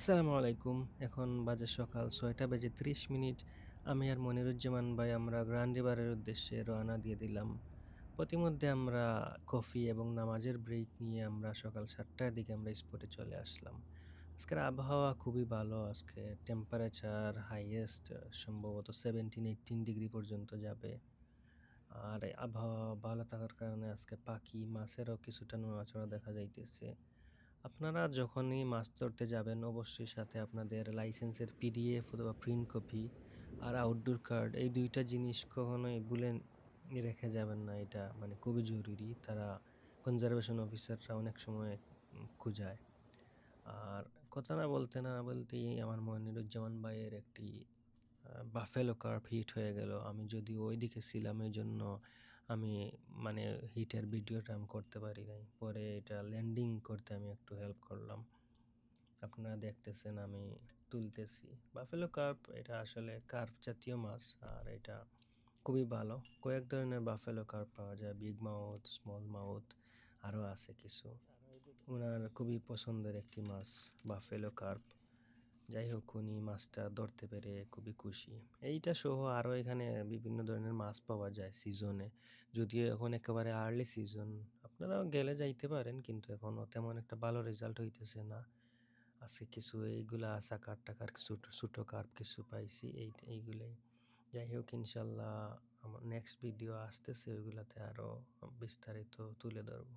আসসালামু আলাইকুম। এখন বাজে সকাল ৬টা বেজে ৩০ মিনিট। আমি আর মনিরুজ্জামান ভাই আমরা গ্রান্ড রিভারের উদ্দেশ্যে রওনা দিয়ে দিলাম। পথিমধ্যে আমরা কফি এবং নামাজের ব্রেক নিয়ে আমরা সকাল ৭টার দিকে আমরা স্পটে চলে আসলাম। আজকের আবহাওয়া খুবই ভালো। আজকে টেম্পারেচার হাইয়েস্ট সম্ভবত 17-18 ডিগ্রি পর্যন্ত যাবে। আর এই আবহাওয়া ভালো থাকার কারণে আজকে পাখি, মাছেরও কিছুটা নড়াচড়া দেখা যাইতেছে। আপনারা যখনই মাছ ধরতে যাবেন অবশ্যই সাথে আপনাদের লাইসেন্সের পিডিএফ অথবা প্রিন্ট কপি আর আউটডোর কার্ড এই ২ টা জিনিস কখনোই ভুলে রেখে যাবেন না। এটা মানে খুবই জরুরি। তারা কনজারভেশন অফিসাররা অনেক সময় খোঁজায়। আর কথা না বলতে না বলতেই আমার মনিরুজ্জামান ভাইয়ের একটি বাফেলো কার্ভ হিট হয়ে গেল। আমি যদিও ওইদিকে ছিলাম এজন্য আমি মানে হিটের ভিডিওটা আমি করতে পারি নাই। পরে এটা ল্যান্ডিং করতে আমি একটু হেল্প করলাম। আপনারা দেখতেছেন আমি তুলতেছি। বাফেলো কার্ভ এটা আসলে কার্ভ জাতীয় মাছ আর এটা খুবই ভালো। কয়েক ধরনের বাফেলো কার্ভ পাওয়া যায়। বিগ মাউথ, স্মল মাউথ আরও আছে কিছু। উনার খুবই পছন্দের একটি মাছ বাফেলো কার্ভ। যাই হোক উনি মাছটা ধরতে পেরে খুবই খুশি। এইটা সহ আরও এখানে বিভিন্ন ধরনের মাছ পাওয়া যায় সিজনে। যদিও এখন একেবারে আর্লি সিজন। আপনারাও গেলে যাইতে পারেন কিন্তু এখনও তেমন একটা ভালো রেজাল্ট হইতেছে না। আছে কিছু এইগুলা সাকার-টাকার ছোট কার্ভ কিছু পাইছি এইগুলাই। যাই হোক ইনশাল্লাহ আমার নেক্সট ভিডিও আসতেছে ওইগুলাতে আরও বিস্তারিত তুলে ধরবো।